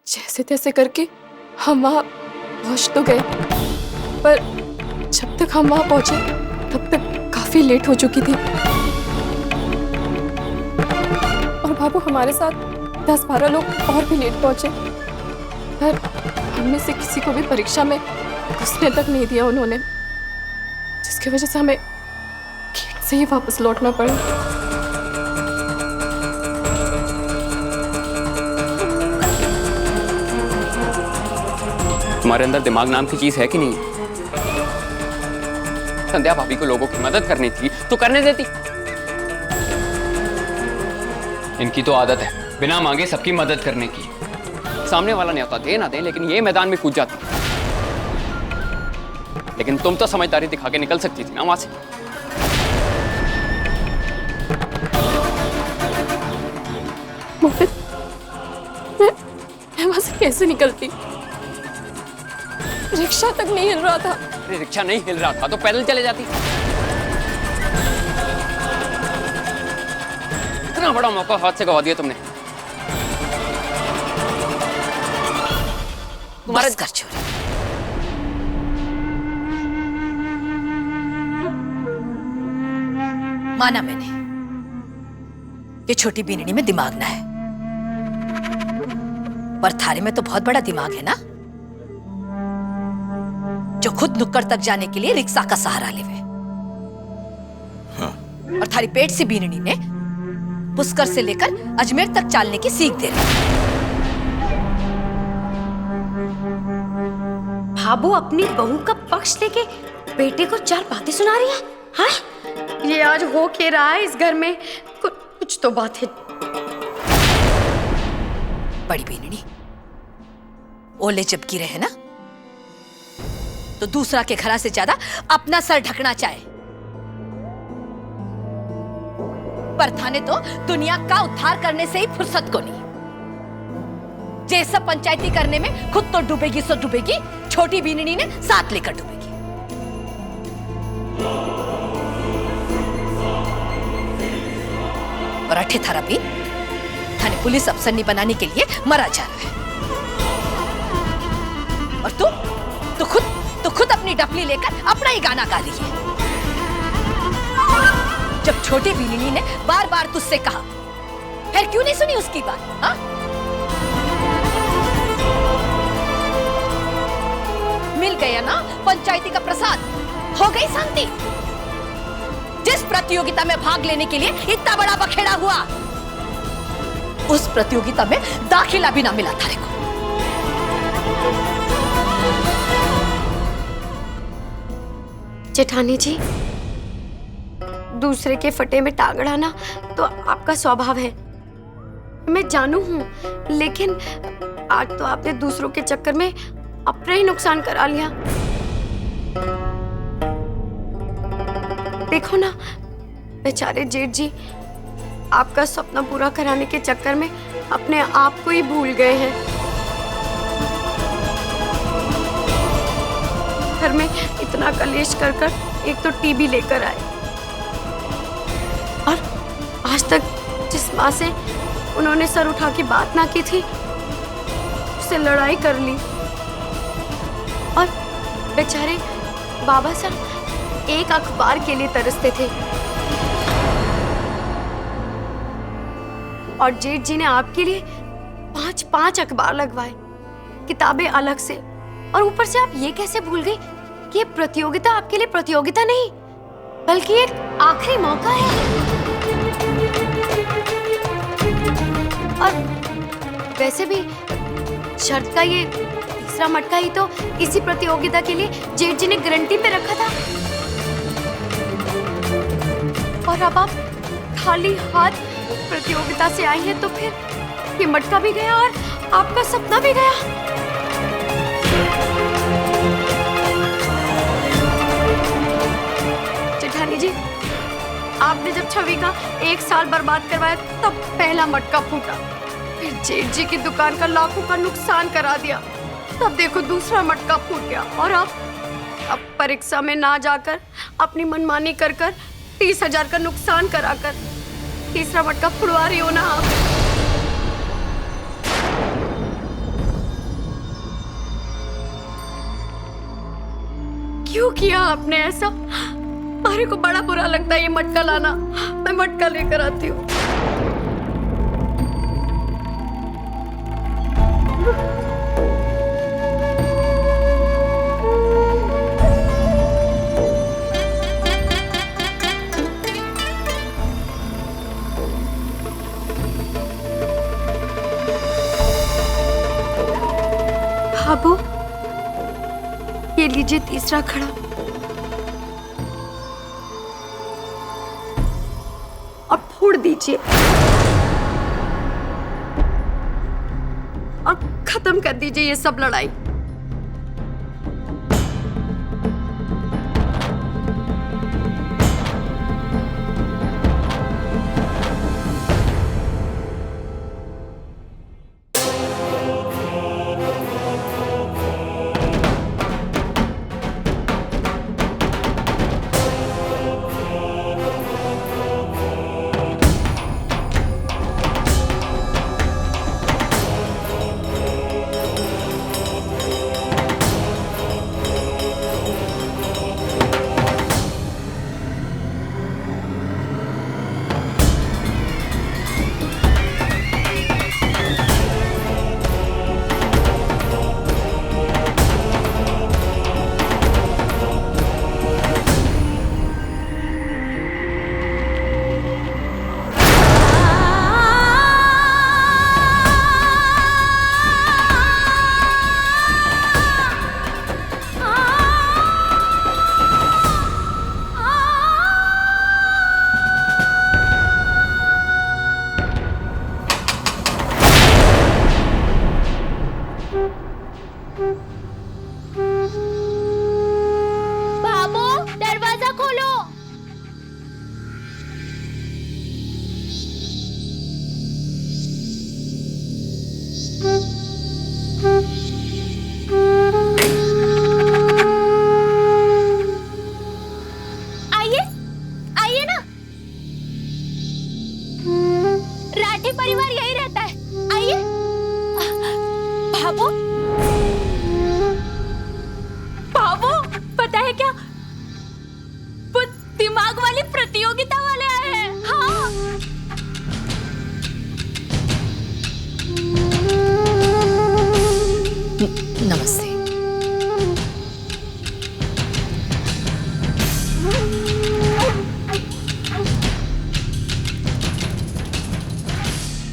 जैसे तैसे करके हम वहां पहुंच तो गए, पर जब तक हम वहां पहुंचे तब तक काफी लेट हो चुकी थी। और बाबू, हमारे साथ 10-12 लोग और भी लेट पहुंचे, पर हममें से किसी को भी परीक्षा में घुसने तक नहीं दिया उन्होंने, जिसकी वजह से हमें गेट से ही वापस लौटना पड़ा। तुम्हारे अंदर दिमाग नाम की चीज है कि नहीं? संध्या भाभी को लोगों की मदद करनी थी तो करने देती। इनकी तो आदत है बिना मांगे सबकी मदद करने की। सामने वाला न्योता दे ना दे, लेकिन ये मैदान में कूद जाती। लेकिन तुम तो समझदारी दिखा के निकल सकती थी ना वहां से। मोहित, मैं वहां से कैसे निकलती? रिक्शा तक नहीं हिल रहा था। अरे रिक्शा नहीं हिल रहा था तो पैदल चले जाती। इतना बड़ा मौका हाथ से गवा दिया तुमने। तुम्हारे घर छोड़े। माना मैंने, ये छोटी बीननी में दिमाग ना है, पर थारे में तो बहुत बड़ा दिमाग है ना, जो खुद नुक्कड़ तक जाने के लिए रिक्शा का सहारा लेवे। हाँ। और थारी पेट से बीननी ने पुष्कर से लेकर अजमेर तक चालने की सीख दे रही। भाभू अपनी बहू का पक्ष लेके बेटे को 4 बातें सुना रही है। हाँ? ये आज हो के रहा है इस घर में, कुछ तो बात है। बड़ी बीननी ओले जब गिरे है ना, तो दूसरा के खरा से ज्यादा अपना सर ढकना चाहे। पर थाने तो दुनिया का उद्धार करने से ही फुर्सत को नहीं। जे सब पंचायती करने में खुद तो डूबेगी सो डूबेगी, छोटी बीननी ने साथ लेकर डूबेगी। और अठे थारा भी थाने पुलिस अफसरनी बनाने के लिए मरा जा रहा है। और तू खुद अपनी डफली लेकर अपना ही गाना गा रही है। जब छोटी बीननी ने बार बार तुझसे कहा, फिर क्यों नहीं सुनी उसकी बात? हा? मिल गया ना पंचायती का प्रसाद, हो गई शांति। जिस प्रतियोगिता में भाग लेने के लिए इतना बड़ा बखेड़ा हुआ, उस प्रतियोगिता में दाखिला भी ना मिला थारे को। जेठानी जी, दूसरे के फटे में टांग अड़ाना तो आपका स्वभाव है, मैं जानू हूं, लेकिन आज तो आपने दूसरों के चक्कर में अपना ही नुकसान करा लिया। देखो ना, बेचारे जेठ जी आपका सपना पूरा कराने के चक्कर में अपने आप को ही भूल गए हैं। घर में इतना कलेश कर एक तो टीबी लेकर आए, और आज तक जिस माँ से उन्होंने सर उठा के बात ना की थी, उससे लड़ाई कर ली। और बेचारे बाबा साहब एक अखबार के लिए तरसते थे, और जेठ जी ने आपके लिए 5-5 अखबार लगवाए, किताबें अलग से। और ऊपर से आप ये कैसे भूल गई कि ये प्रतियोगिता आपके लिए प्रतियोगिता नहीं, बल्कि एक आखिरी मौका है। और वैसे भी शर्त का ये तीसरा मटका ही तो इसी प्रतियोगिता के लिए जेठ जी ने गारंटी पे रखा था। और अब आप खाली हाथ प्रतियोगिता से आई हैं, तो फिर ये मटका भी गया और आपका सपना भी गया। जेठानी जी, आपने जब छवि का 1 साल बर्बाद करवाया तब पहला मटका फूटा, फिर जेठ जी की दुकान का लाखों का नुकसान करा दिया, तब देखो दूसरा मटका फूट गया। और अब परीक्षा में ना जाकर अपनी मनमानी कर 30,000 का नुकसान कराकर तीसरा मटका फुड़वा रही हो ना आप। क्यों किया आपने ऐसा? मारे को बड़ा बुरा लगता है ये मटका लाना। मैं मटका लेकर आती हूँ। बाबू, ये लीजिए तीसरा खड़ा। और फोड़ दीजिए और खत्म कर दीजिए ये सब लड़ाई। नमस्ते।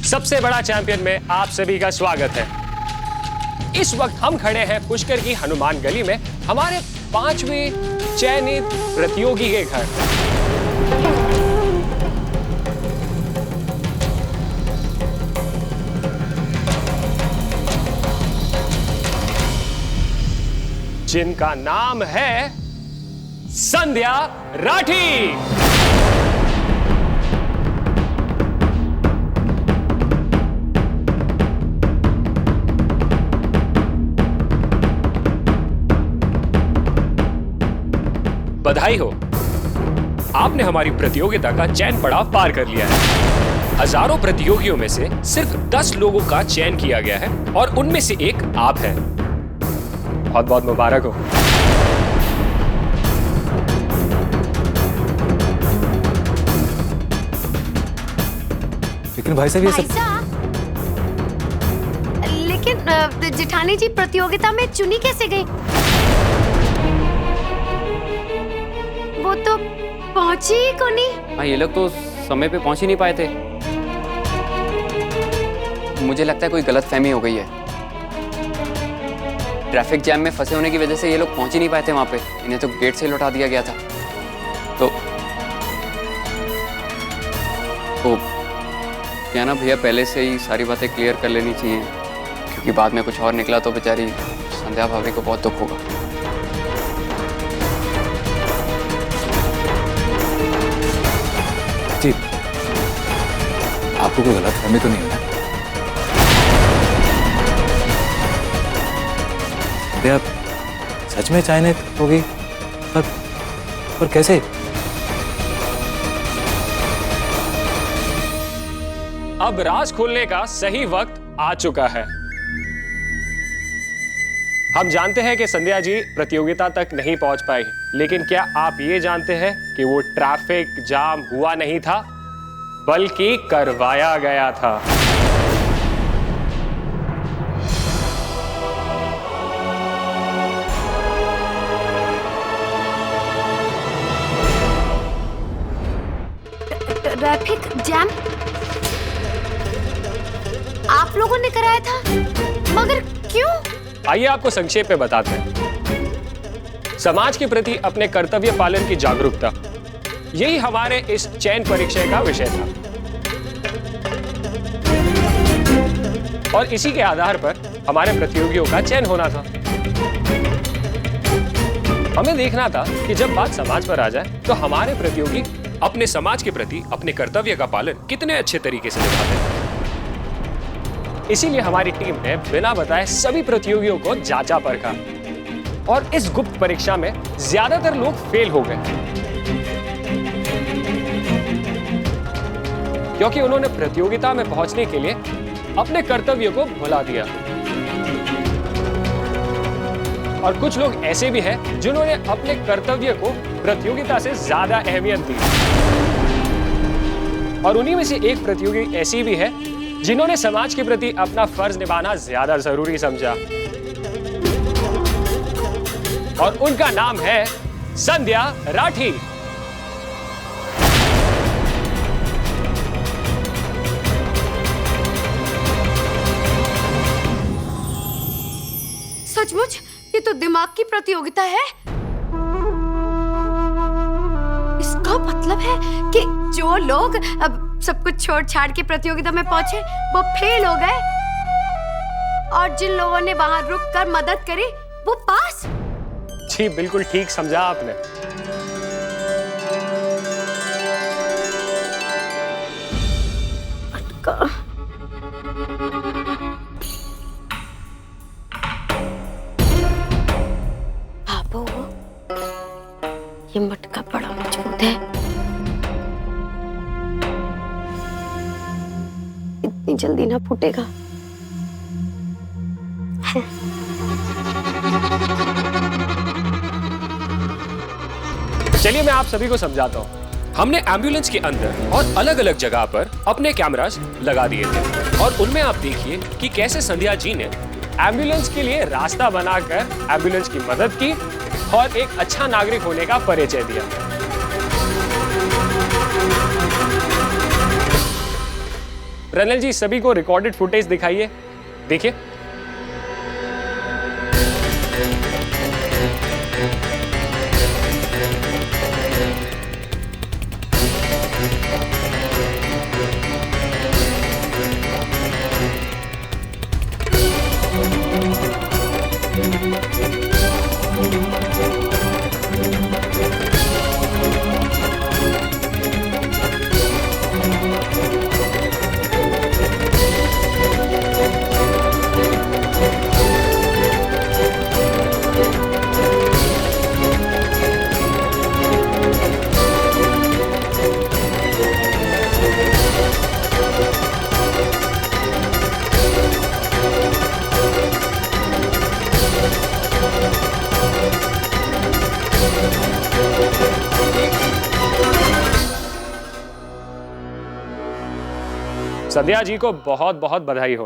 सबसे बड़ा चैंपियन में आप सभी का स्वागत है। इस वक्त हम खड़े हैं पुष्कर की हनुमान गली में हमारे 5वें चयनित प्रतियोगी के घर। जिनका नाम है संध्या राठी। बधाई हो, आपने हमारी प्रतियोगिता का चयन पड़ाव पार कर लिया है। हजारों प्रतियोगियों में से सिर्फ 10 लोगों का चयन किया गया है और उनमें से एक आप हैं। बहुत बहुत मुबारक हो। लेकिन भाई साहब ये सब लेकिन जेठानी जी प्रतियोगिता में चुनी कैसे गई? वो तो पहुंची ही को नहीं। हाँ, ये लोग तो समय पे पहुंच ही नहीं पाए थे। मुझे लगता है कोई गलतफहमी हो गई है। ट्रैफिक जैम में फंसे होने की वजह से ये लोग पहुंच ही नहीं पाए थे वहां पे। इन्हें तो गेट से लौटा दिया गया था। तो क्या ना भैया, पहले से ही सारी बातें क्लियर कर लेनी चाहिए, क्योंकि बाद में कुछ और निकला तो बेचारी संध्या भाभी को बहुत दुख होगा। जी, आपको कोई गलतफहमी तो नहीं है ना? संध्या सच में चयनित होगी, पर कैसे? अब राज खोलने का सही वक्त आ चुका है। हम जानते हैं कि संध्या जी प्रतियोगिता तक नहीं पहुंच पाई, लेकिन क्या आप ये जानते हैं कि वो ट्रैफिक जाम हुआ नहीं था, बल्कि करवाया गया था। ट्रैफिक जैम आप लोगों ने कराया था, मगर क्यों? आइए आपको संक्षेप में बताते हैं। समाज के प्रति अपने कर्तव्य पालन की जागरूकता, यही हमारे इस चयन परीक्षा का विषय था। और इसी के आधार पर हमारे प्रतियोगियों का चयन होना था। हमें देखना था कि जब बात समाज पर आ जाए तो हमारे प्रतियोगी अपने समाज के प्रति अपने कर्तव्य का पालन कितने अच्छे तरीके से निभाते हैं। इसीलिए हमारी टीम ने बिना बताए सभी प्रतियोगियों को जांचा परखा और इस गुप्त परीक्षा में ज्यादातर लोग फेल हो गए, क्योंकि उन्होंने प्रतियोगिता में पहुंचने के लिए अपने कर्तव्य को भुला दिया। और कुछ लोग ऐसे भी हैं जिन्होंने अपने कर्तव्य को प्रतियोगिता से ज्यादा अहमियत दी। और उन्हीं में से एक प्रतियोगी ऐसी भी है जिन्होंने समाज के प्रति अपना फर्ज निभाना ज्यादा जरूरी समझा, और उनका नाम है संध्या राठी। सचमुच ये तो दिमाग की प्रतियोगिता है। इसका मतलब है कि जो लोग अब सब कुछ छोड़ छाड़ के प्रतियोगिता में पहुंचे वो फेल हो गए, और जिन लोगों ने वहां रुक कर मदद करी वो पास। जी बिल्कुल ठीक समझा आपने। अटका। बाबू, ये मटका बड़ा मजबूत है, इतनी जल्दी ना फूटेगा। चलिए मैं आप सभी को समझाता हूँ। हमने एम्बुलेंस के अंदर और अलग अलग जगह पर अपने कैमरास लगा दिए थे, और उनमें आप देखिए कि कैसे संध्या जी ने एम्बुलेंस के लिए रास्ता बनाकर एम्बुलेंस की मदद की और एक अच्छा नागरिक होने का परिचय दिया। रनल जी सभी को रिकॉर्डेड फुटेज दिखाइए, देखिए। संध्या जी को बहुत बहुत बधाई हो।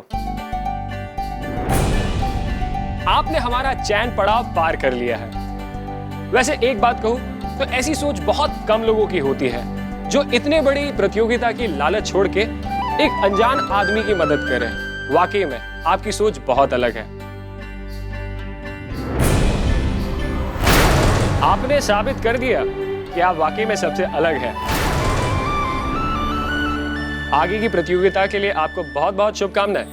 आपने हमारा चयन पड़ाव पार कर लिया है। वैसे एक बात कहूं तो ऐसी सोच बहुत कम लोगों की होती है जो इतने बड़ी प्रतियोगिता की लालच छोड़ के एक अनजान आदमी की मदद करें। वाकई में आपकी सोच बहुत अलग है। आपने साबित कर दिया कि आप वाकई में सबसे अलग हैं। आगे की प्रतियोगिता के लिए आपको बहुत बहुत शुभकामनाएं।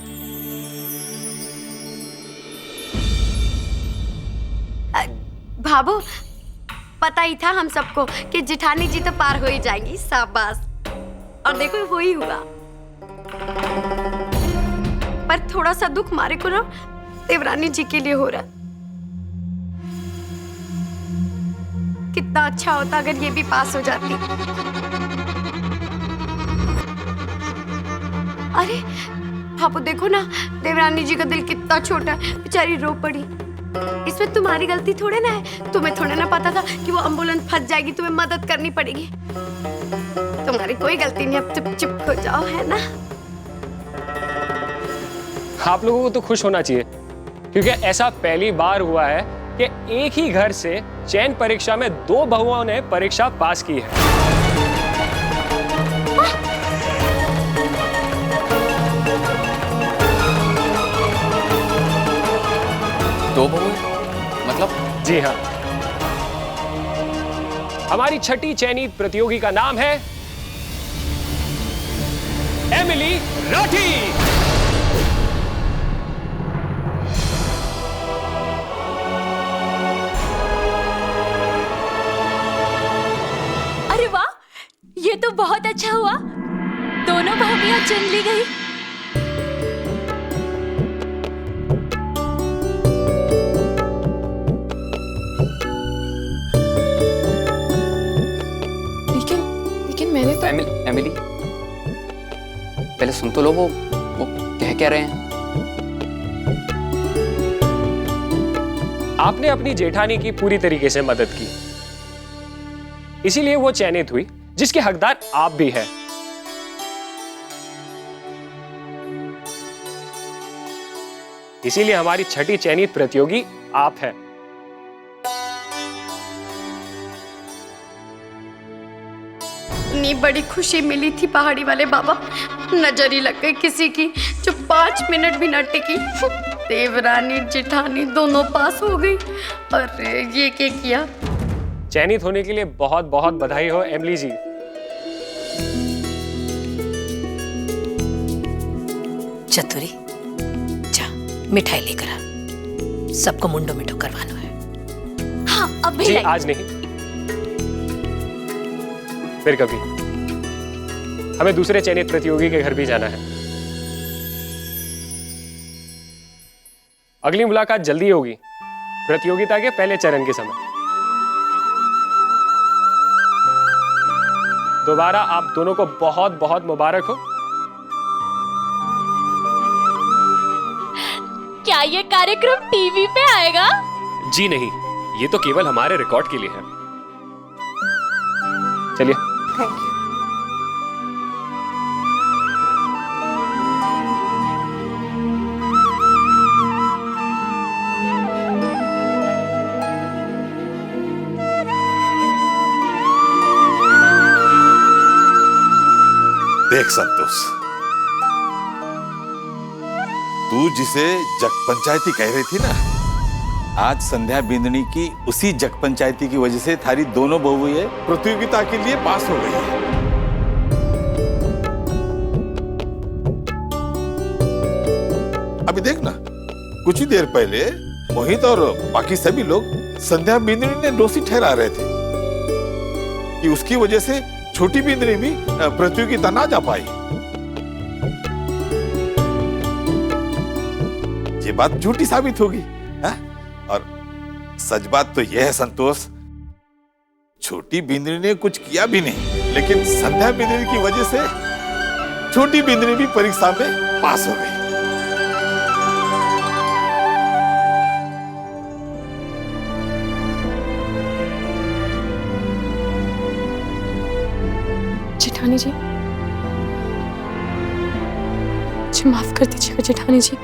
भाभू, पता ही था हम सबको कि जेठानी जी तो पार हो ही जाएंगी। शाबाश। और देखो वो ही हुआ। पर थोड़ा सा दुख मारे को ना देवरानी जी के लिए हो रहा। कितना अच्छा होता अगर ये भी पास हो जाती। अरे भाभू देखो ना, देवरानी जी का दिल कितना छोटा है, बेचारी रो पड़ी। इसमें तुम्हारी गलती थोड़े ना है। तुम्हें थोड़े ना पता था कि वो एम्बुलेंस फंस जाएगी, तुम्हें मदद करनी पड़ेगी। तुम्हारी कोई गलती नहीं, अब चुप हो जाओ, है ना? आप लोगों को तो खुश होना चाहिए, क्योंकि ऐसा पहली बार हुआ है कि एक ही घर से चयन परीक्षा में 2 बहुओं ने परीक्षा पास की है। दो बहू मतलब? जी हाँ, हमारी छठी चयनित प्रतियोगी का नाम है एमिली राठी। अरे वाह, ये तो बहुत अच्छा हुआ, दोनों भाभियां चुन ली गई। लेकिन मैंने तो एमिली, पहले सुन तो लो, वो कह रहे हैं। आपने अपनी जेठानी की पूरी तरीके से मदद की, इसीलिए वो चयनित हुई, जिसके हकदार आप भी हैं। इसीलिए हमारी छठी चयनित प्रतियोगी आप हैं। इतनी बड़ी खुशी मिली थी पहाड़ी वाले बाबा, नजर ही लग गई किसी की जो 5 मिनट भी न टिकी। देवरानी जेठानी दोनों पास हो गई। अरे ये क्या किया? चयनित होने के लिए बहुत बहुत बधाई हो एमिली जी। चतुरी, जा मिठाई लेकर आ, सबको मुंडो मिठो करवाना है। हाँ, अब भी जी आज नहीं, फिर कभी। हमें दूसरे चयनित प्रतियोगी के घर भी जाना है। अगली मुलाकात जल्दी होगी, प्रतियोगिता के पहले चरण के समय। दोबारा आप दोनों को बहुत बहुत मुबारक हो। क्या ये कार्यक्रम टीवी पे आएगा? जी नहीं, ये तो केवल हमारे रिकॉर्ड के लिए है। चलिए। Thank you. देख संतोष, तू जिसे जग पंचायती कह रही थी ना, आज संध्या बिंदनी की उसी जग पंचायती की वजह से थारी दोनों बहुएं प्रतियोगिता के लिए पास हो गई है। अभी देख ना, कुछ ही देर पहले मोहित और बाकी सभी लोग संध्या बिंदनी ने दोषी ठहरा रहे थे कि उसकी वजह से छोटी बिंदनी भी प्रतियोगिता ना जा पाई। ये बात झूठी साबित होगी, है? और सच बात तो यह है संतोष, छोटी बिंदनी ने कुछ किया भी नहीं, लेकिन संध्या बिंदनी की वजह से छोटी बिंदनी भी परीक्षा में पास हो गई। जेठानी जी, मुझे माफ कर दीजिएगा जेठानी जी।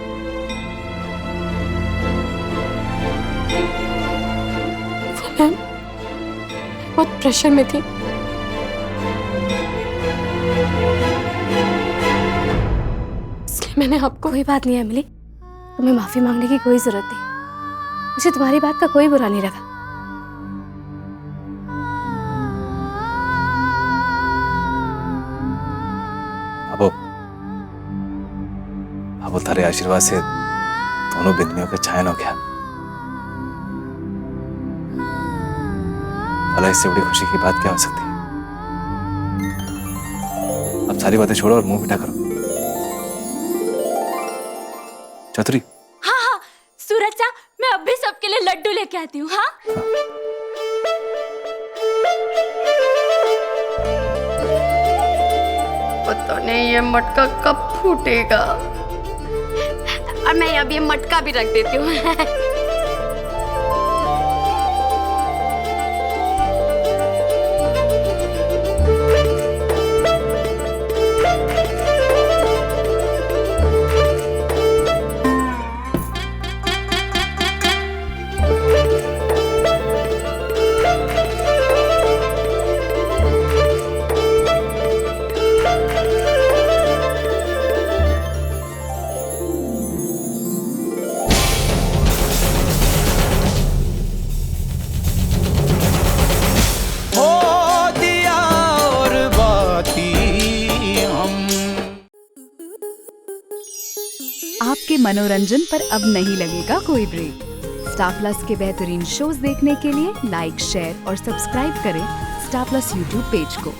वो मैं बहुत प्रेशर में थी। इसलिए मैंने आपको। कोई बात नहीं एमिली, तुम्हें माफी मांगने की कोई जरूरत नहीं। मुझे तुम्हारी बात का कोई बुरा नहीं लगा। अब तारे आशीर्वाद से दोनों बिंदनियों का छायन हो गया। भला इससे बड़ी खुशी की बात क्या हो सकती है? अब सारी बातें छोड़ो और मुंह मीठा करो। चतुरी। हाँ हाँ सूरज सा, मैं अब भी सबके लिए लड्डू लेके आती हूँ। हाँ, पता नहीं ये मटका कब फूटेगा। और मैं अब ये मटका भी रख देती हूँ। आपके मनोरंजन पर अब नहीं लगेगा कोई ब्रेक। स्टार प्लस के बेहतरीन शोज देखने के लिए लाइक, शेयर और सब्सक्राइब करें स्टार प्लस यूट्यूब पेज को।